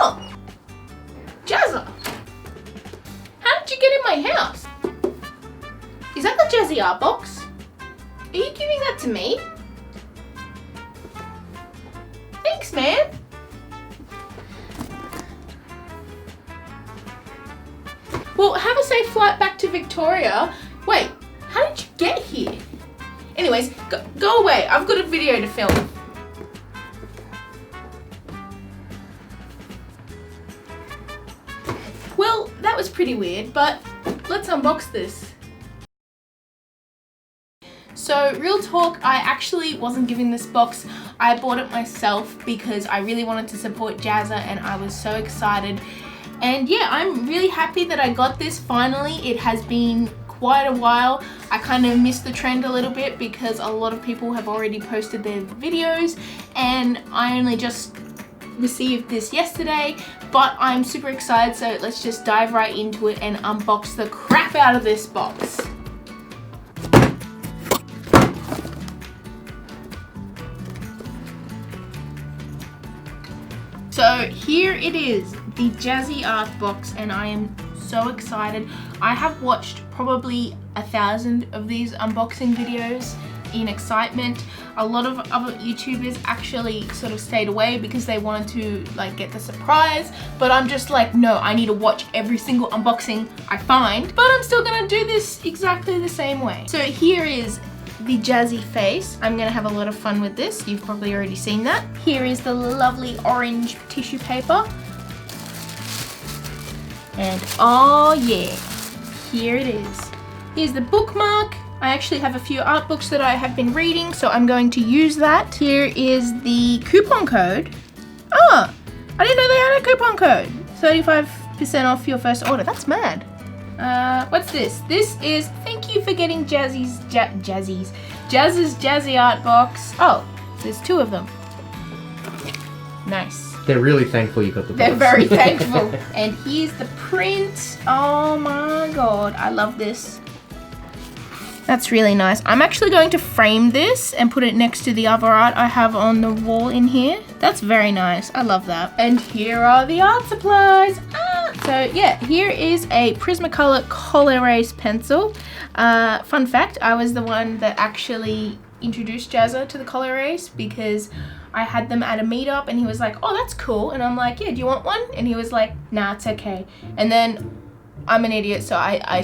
Oh! Jazza! How did you get in my house? Is that the Jazzy art box? Are you giving that to me? Thanks, man. Well, have a safe flight back to Victoria. Wait, how did you get here? Anyways, go away. I've got a video to film. Well, that was pretty weird, but let's unbox this. So, real talk, I actually wasn't given this box. I bought it myself because I really wanted to support Jazza and I was so excited. And yeah, I'm really happy that I got this finally. It has been quite a while. I kind of missed the trend a little bit because a lot of people have already posted their videos and I only just received this yesterday, but I'm super excited, so let's just dive right into it and unbox the crap out of this box. So here it is, the Jazzy art box, and I am so excited. I have watched probably 1,000 of these unboxing videos in excitement. A lot of other YouTubers actually sort of stayed away because they wanted to like get the surprise, but I'm just like, no, I need to watch every single unboxing I find, but I'm still gonna do this exactly the same way. So here is the Jazzy face. I'm gonna have a lot of fun with this. You've probably already seen that. Here is the lovely orange tissue paper. And oh yeah, here it is. Here's the bookmark. I actually have a few art books that I have been reading, so I'm going to use that. Here is the coupon code. Oh, I didn't know they had a coupon code. 35% off your first order. That's mad. What's this? This is thank you for getting Jazz's Jazzy art box. Oh, there's 2 of them. Nice. They're really thankful you got the box. They're very thankful. And here's the print. Oh my god, I love this. That's really nice. I'm actually going to frame this and put it next to the other art I have on the wall in here. That's very nice. I love that. And here are the art supplies. So yeah, here is a Prismacolor Color Erase pencil. Fun fact, I was the one that actually introduced Jazza to the Color Erase because I had them at a meetup and he was like, oh, that's cool. And I'm like, yeah, do you want one? And he was like, nah, it's okay. And then I'm an idiot, so I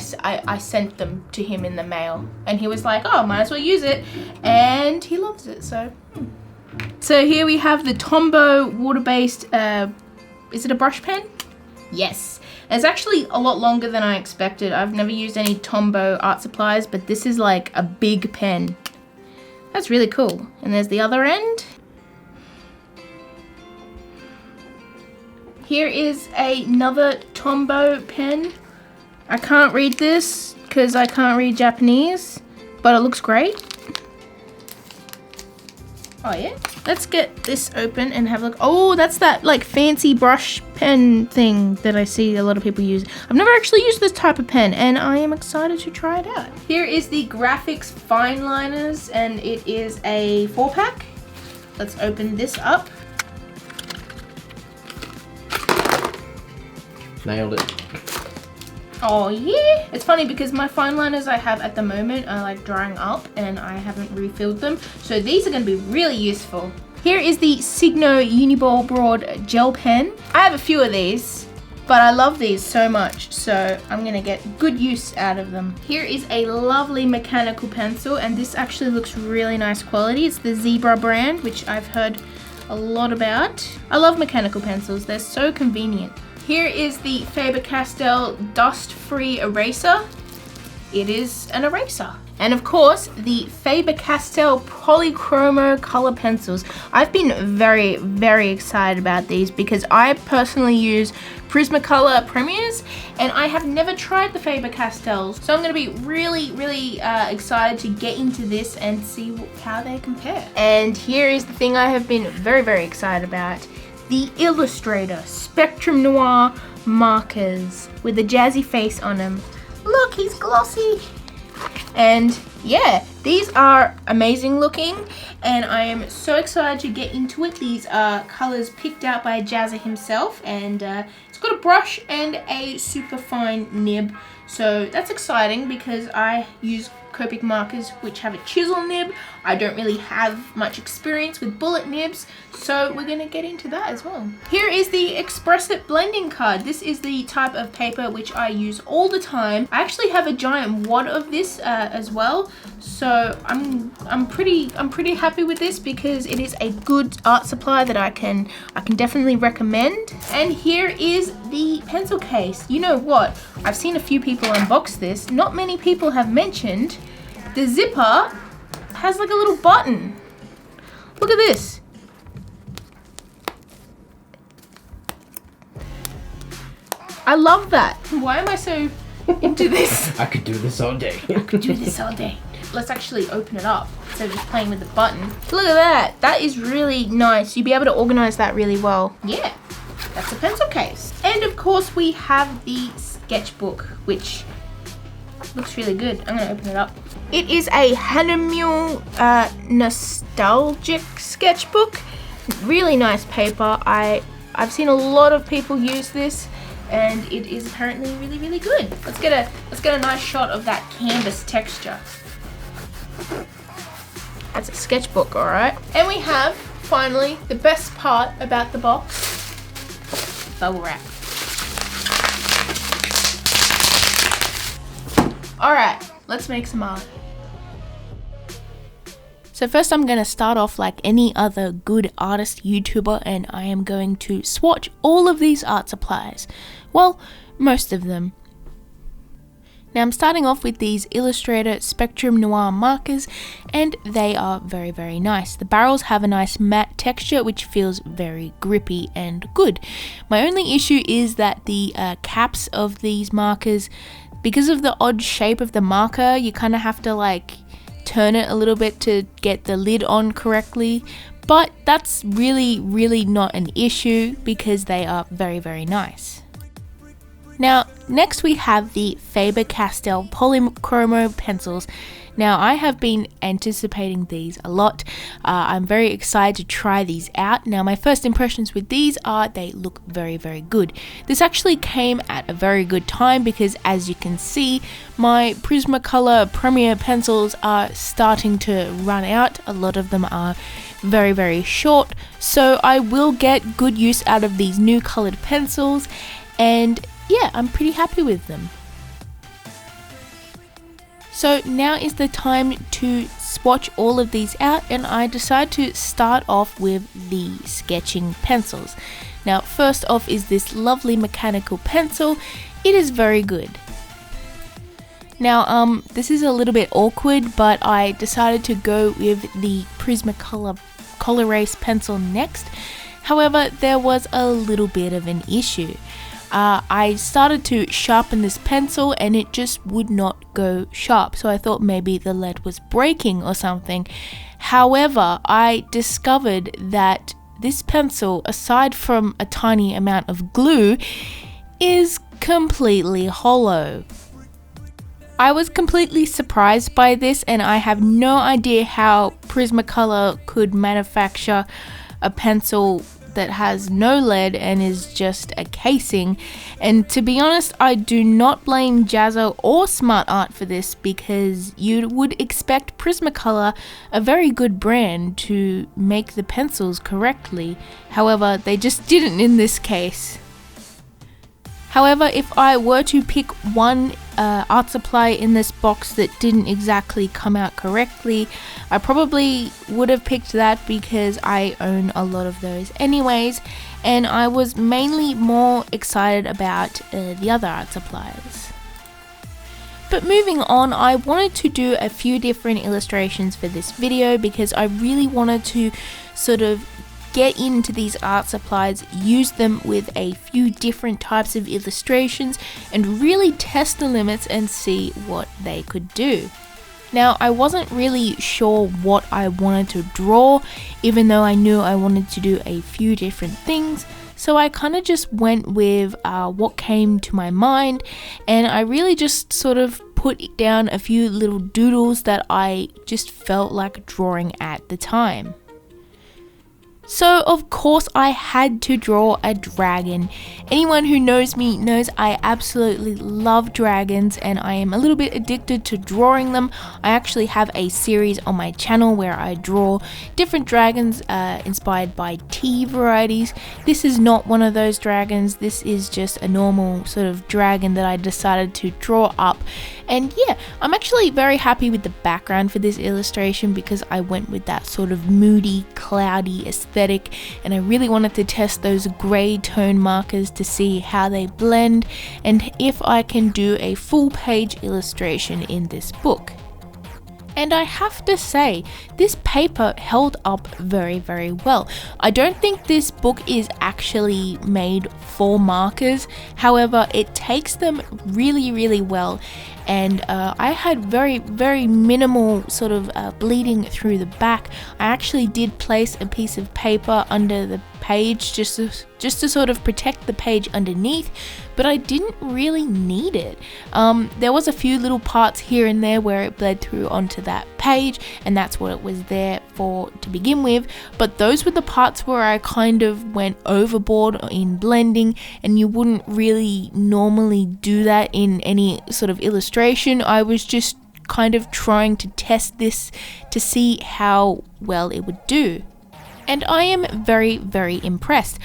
sent them to him in the mail. And he was like, oh, might as well use it. And he loves it, so. So here we have the Tombow water-based, is it a brush pen? Yes. It's actually a lot longer than I expected. I've never used any Tombow art supplies, but this is like a big pen. That's really cool. And there's the other end. Here is another Tombow pen. I can't read this because I can't read Japanese, but it looks great. Oh yeah? Let's get this open and have a look. Oh, that's that like fancy brush pen thing that I see a lot of people use. I've never actually used this type of pen and I am excited to try it out. Here is the Graphics Fine Liners and it is a 4-pack. Let's open this up. Nailed it. Oh yeah! It's funny because my fine liners I have at the moment are like drying up and I haven't refilled them. So these are going to be really useful. Here is the Signo Uniball Broad Gel Pen. I have a few of these, but I love these so much. So I'm going to get good use out of them. Here is a lovely mechanical pencil and this actually looks really nice quality. It's the Zebra brand, which I've heard a lot about. I love mechanical pencils. They're so convenient. Here is the Faber-Castell Dust-Free Eraser. It is an eraser. And of course, the Faber-Castell Polychromo Color Pencils. I've been very, very excited about these because I personally use Prismacolor Premiers and I have never tried the Faber-Castells. So I'm going to be really, really excited to get into this and see how they compare. And here is the thing I have been very, very excited about. The Illustrator Spectrum Noir markers with a Jazzy face on them. Look, he's glossy. And yeah, these are amazing looking, and I am so excited to get into it. These are colors picked out by Jazza himself, and it's got a brush and a super fine nib, so that's exciting because I use Copic markers which have a chisel nib. I don't really have much experience with bullet nibs, so we're going to get into that as well. Here is the Express It blending card. This is the type of paper which I use all the time. I actually have a giant wad of this as well, so I'm pretty happy with this because it is a good art supply that I can definitely recommend. And here is the pencil case. You know what? I've seen a few people unbox this. Not many people have mentioned the zipper has like a little button. Look at this. I love that. Why am I so into this? I could do this all day. I could do this all day. Let's actually open it up instead of just playing with the button. Look at that. That is really nice. You'll be able to organize that really well. Yeah, that's a pencil case. And of course we have the sketchbook, which looks really good. I'm gonna open it up. It is a Hanamune nostalgic sketchbook. Really nice paper. I've seen a lot of people use this, and it is apparently really good. Let's get a nice shot of that canvas texture. That's a sketchbook, all right. And we have finally the best part about the box: bubble wrap. All right, let's make some art. So first I'm going to start off like any other good artist YouTuber, and I am going to swatch all of these art supplies. Well, most of them. Now I'm starting off with these Illustrator Spectrum Noir markers, and they are very nice. The barrels have a nice matte texture which feels very grippy and good. My only issue is that the caps of these markers, because of the odd shape of the marker, you kind of have to like turn it a little bit to get the lid on correctly, but that's really not an issue because they are very nice. Now next we have the Faber-Castell Polychromo pencils. Now I have been anticipating these a lot. I'm very excited to try these out. Now my first impressions with these are they look very good. This actually came at a very good time because, as you can see, my Prismacolor Premier pencils are starting to run out. A lot of them are very short, so I will get good use out of these new colored pencils, and yeah, I'm pretty happy with them. So now is the time to swatch all of these out, and I decided to start off with the sketching pencils. Now first off is this lovely mechanical pencil. It is very good. Now this is a little bit awkward, but I decided to go with the Prismacolor Colorase pencil next. However, there was a little bit of an issue. I started to sharpen this pencil and it just would not go sharp, so I thought maybe the lead was breaking or something. However, I discovered that this pencil, aside from a tiny amount of glue, is completely hollow. I was completely surprised by this, and I have no idea how Prismacolor could manufacture a pencil that has no lead and is just a casing. And to be honest, I do not blame Jazza or Smart Art for this, because you would expect Prismacolor, a very good brand, to make the pencils correctly. However, they just didn't in this case. However, if I were to pick one art supply in this box that didn't exactly come out correctly, I probably would have picked that because I own a lot of those anyways, and I was mainly more excited about the other art supplies. But moving on, I wanted to do a few different illustrations for this video because I really wanted to sort of get into these art supplies, use them with a few different types of illustrations, and really test the limits and see what they could do. Now, I wasn't really sure what I wanted to draw, even though I knew I wanted to do a few different things, so I kind of just went with what came to my mind, and I really just sort of put down a few little doodles that I just felt like drawing at the time. So of course I had to draw a dragon. Anyone who knows me knows I absolutely love dragons and I am a little bit addicted to drawing them. I actually have a series on my channel where I draw different dragons inspired by tea varieties. This is not one of those dragons. This is just a normal sort of dragon that I decided to draw up. And yeah, I'm actually very happy with the background for this illustration because I went with that sort of moody, cloudy aesthetic, and I really wanted to test those grey tone markers to see how they blend and if I can do a full page illustration in this book. And I have to say, this paper held up very, very well. I don't think this book is actually made for markers. However, it takes them really, really well. And I had very, very minimal sort of bleeding through the back. I actually did place a piece of paper under the page just to sort of protect the page underneath, but I didn't really need it. There was a few little parts here and there where it bled through onto that page, and that's what it was there for to begin with, but those were the parts where I kind of went overboard in blending, and you wouldn't really normally do that in any sort of illustration. I was just kind of trying to test this to see how well it would do. And I am very, very impressed.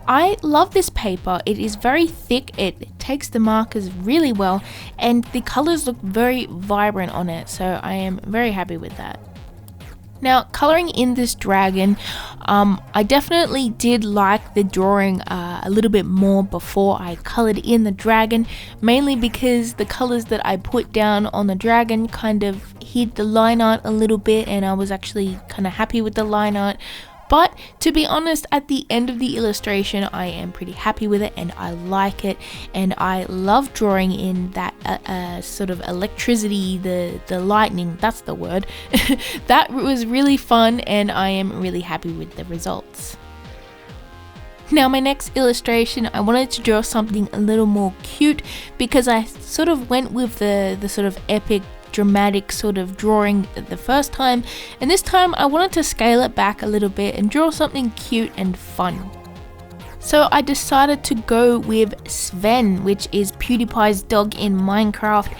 I love this paper. It is very thick, it takes the markers really well, and the colors look very vibrant on it, so I am very happy with that. Now, colouring in this dragon, I definitely did like the drawing a little bit more before I coloured in the dragon, mainly because the colours that I put down on the dragon kind of hid the line art a little bit, and I was actually kind of happy with the line art. But to be honest, at the end of the illustration, I am pretty happy with it and I like it, and I love drawing in that sort of electricity, the lightning, that's the word. That was really fun and I am really happy with the results. Now my next illustration, I wanted to draw something a little more cute because I sort of went with the sort of epic dramatic sort of drawing the first time, and this time I wanted to scale it back a little bit and draw something cute and fun. So I decided to go with Sven, which is PewDiePie's dog in Minecraft,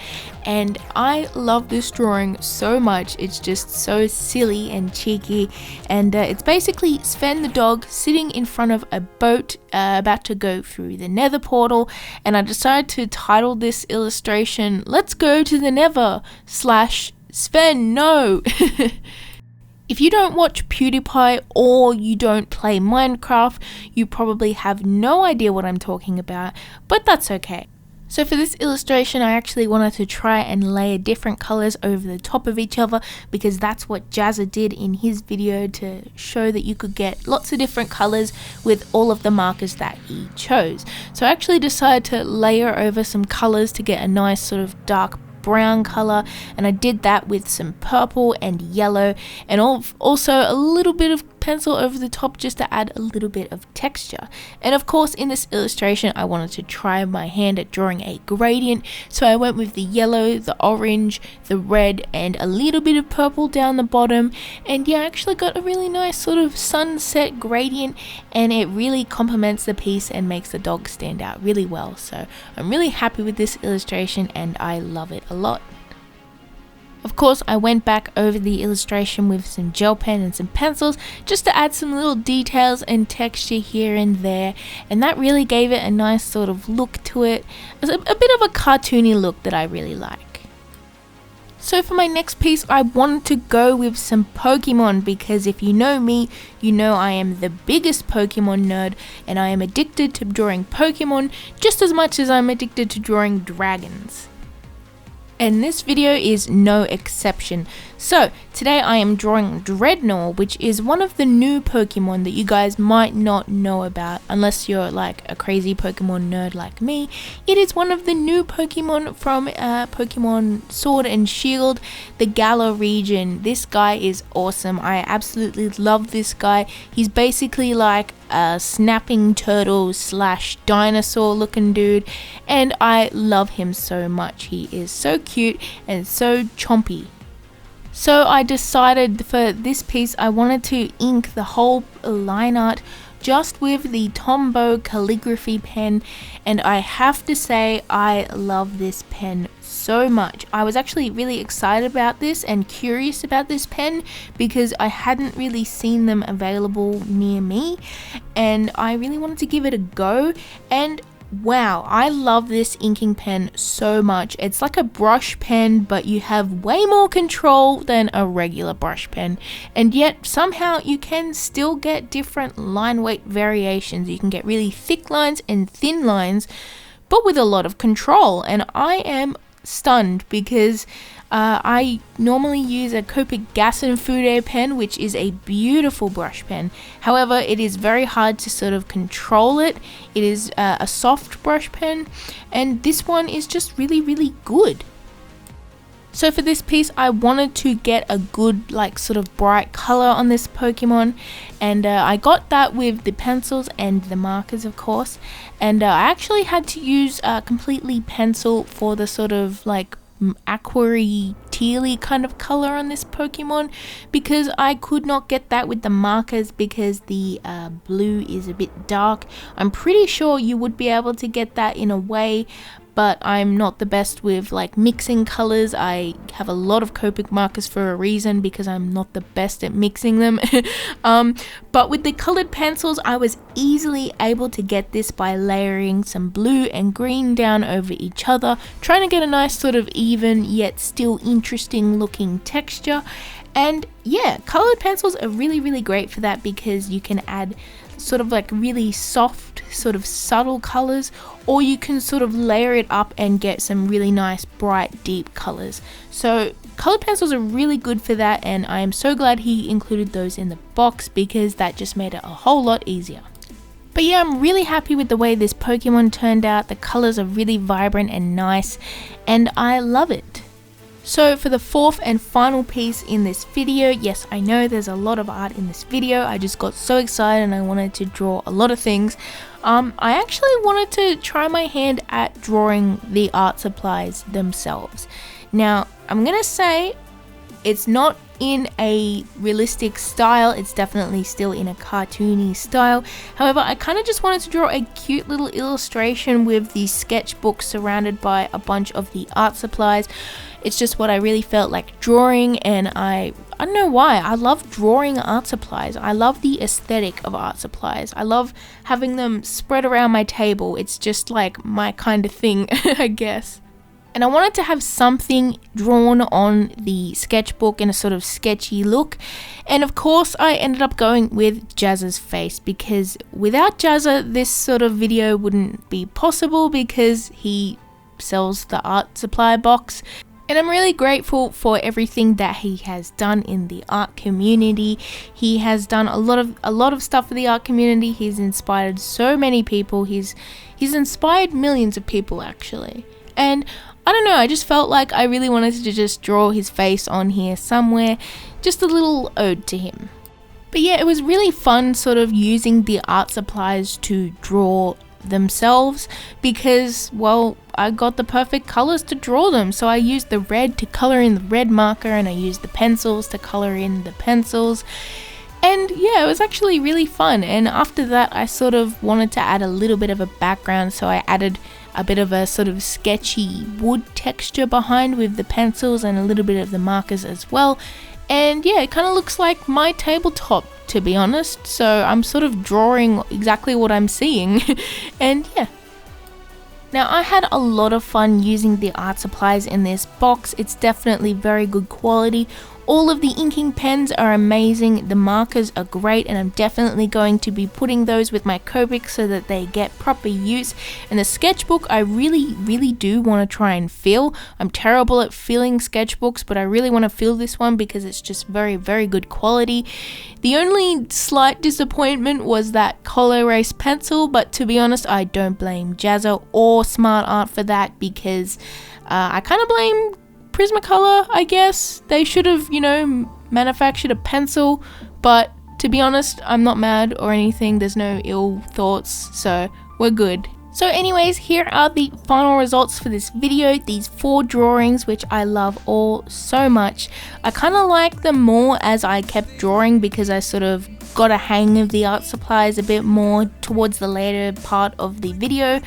and I love this drawing so much. It's just so silly and cheeky, and it's basically Sven the dog sitting in front of a boat about to go through the nether portal, and I decided to title this illustration "Let's Go to the Nether / Sven No." If you don't watch PewDiePie or you don't play Minecraft, you probably have no idea what I'm talking about, but that's okay. So for this illustration, I actually wanted to try and layer different colors over the top of each other because that's what Jazza did in his video to show that you could get lots of different colors with all of the markers that he chose. So I actually decided to layer over some colors to get a nice sort of dark brown color, and I did that with some purple and yellow, and also a little bit of pencil over the top just to add a little bit of texture. And of course in this illustration I wanted to try my hand at drawing a gradient, so I went with the yellow, the orange, the red, and a little bit of purple down the bottom, and yeah, I actually got a really nice sort of sunset gradient, and it really complements the piece and makes the dog stand out really well. So I'm really happy with this illustration and I love it a lot. Of course, I went back over the illustration with some gel pen and some pencils just to add some little details and texture here and there, and that really gave it a nice sort of look to it. It's a bit of a cartoony look that I really like. So for my next piece, I wanted to go with some Pokemon because if you know me, you know I am the biggest Pokemon nerd, and I am addicted to drawing Pokemon just as much as I'm addicted to drawing dragons. And this video is no exception. So today I am drawing Dreadnaw, which is one of the new Pokemon that you guys might not know about unless you're like a crazy Pokemon nerd like me. It is one of the new Pokemon from Pokemon Sword and Shield, the Galar region. This guy is awesome. I absolutely love this guy. He's basically like a snapping turtle slash dinosaur looking dude, and I love him so much. He is so cute and so chompy. So I decided for this piece I wanted to ink the whole line art just with the Tombow calligraphy pen, and I have to say I love this pen so much. I was actually really excited about this and curious about this pen because I hadn't really seen them available near me, and I really wanted to give it a go. And wow, I love this inking pen so much. It's like a brush pen, but you have way more control than a regular brush pen, and yet somehow you can still get different line weight variations. You can get really thick lines and thin lines, but with a lot of control, and I am stunned because I normally use a Copic Gas and Fude pen, which is a beautiful brush pen. However, it is very hard to sort of control it. It is a soft brush pen, and this one is just really good. So for this piece I wanted to get a good like sort of bright color on this Pokemon, and I got that with the pencils and the markers of course, and I actually had to use completely pencil for the sort of like aquary tealy kind of color on this Pokemon, because I could not get that with the markers because the blue is a bit dark. I'm pretty sure you would be able to get that in a way, but I'm not the best with like mixing colors. I have a lot of Copic markers for a reason because I'm not the best at mixing them. But with the colored pencils I was easily able to get this by layering some blue and green down over each other, trying to get a nice sort of even yet still interesting looking texture. And yeah, colored pencils are really great for that because you can add sort of like really soft sort of subtle colors, or you can sort of layer it up and get some really nice bright deep colors. So colored pencils are really good for that, and I am so glad he included those in the box because that just made it a whole lot easier. But yeah, I'm really happy with the way this Pokemon turned out. The colors are really vibrant and nice, and I love it. So for the fourth and final piece in this video, yes, I know there's a lot of art in this video. I just got so excited and I wanted to draw a lot of things. I actually wanted to try my hand at drawing the art supplies themselves. Now, I'm gonna say it's not in a realistic style, it's definitely still in a cartoony style. However, I kind of just wanted to draw a cute little illustration with the sketchbook surrounded by a bunch of the art supplies. It's just what I really felt like drawing, and I don't know why, I love drawing art supplies. I love the aesthetic of art supplies. I love having them spread around my table. It's just like my kind of thing, I guess. And I wanted to have something drawn on the sketchbook in a sort of sketchy look. And of course I ended up going with Jazza'S face, because without Jazza this sort of video wouldn't be possible because he sells the art supply box. And I'm really grateful for everything that he has done in the art community. He has done a lot of stuff for the art community. He's inspired so many people. He's inspired millions of people actually. And I don't know, I just felt like I really wanted to just draw his face on here somewhere, just a little ode to him. But yeah, it was really fun sort of using the art supplies to draw themselves because, well, I got the perfect colors to draw them. So I used the red to color in the red marker, and I used the pencils to color in the pencils. And yeah, it was actually really fun. And after that I sort of wanted to add a little bit of a background, so I added a bit of a sort of sketchy wood texture behind with the pencils and a little bit of the markers as well. And yeah, it kind of looks like my tabletop, to be honest. So I'm sort of drawing exactly what I'm seeing. And yeah. Now I had a lot of fun using the art supplies in this box. It's definitely very good quality. All of the inking pens are amazing, the markers are great, and I'm definitely going to be putting those with my Copics so that they get proper use. And the sketchbook I really do want to try and fill. I'm terrible at filling sketchbooks, but I really want to fill this one because it's just very good quality. The only slight disappointment was that color erase pencil, but to be honest, I don't blame Jazza or Smart Art for that, because I kind of blame Prismacolor, I guess. They should have, you know, manufactured a pencil, but to be honest, I'm not mad or anything. There's no ill thoughts, so we're good. So anyways, here are the final results for this video. These 4 drawings, which I love all so much. I kind of like them more as I kept drawing because I sort of got a hang of the art supplies a bit more towards the later part of the video.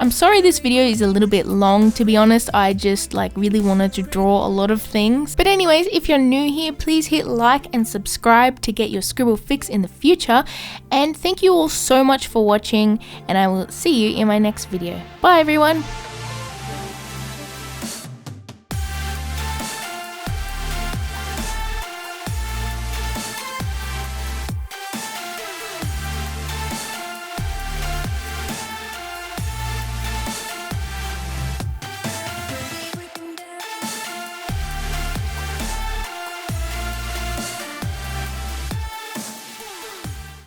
I'm sorry this video is a little bit long, to be honest. I just really wanted to draw a lot of things. But anyways, if you're new here, please hit like and subscribe to get your scribble fix in the future. And thank you all so much for watching, and I will see you in my next video. Bye everyone!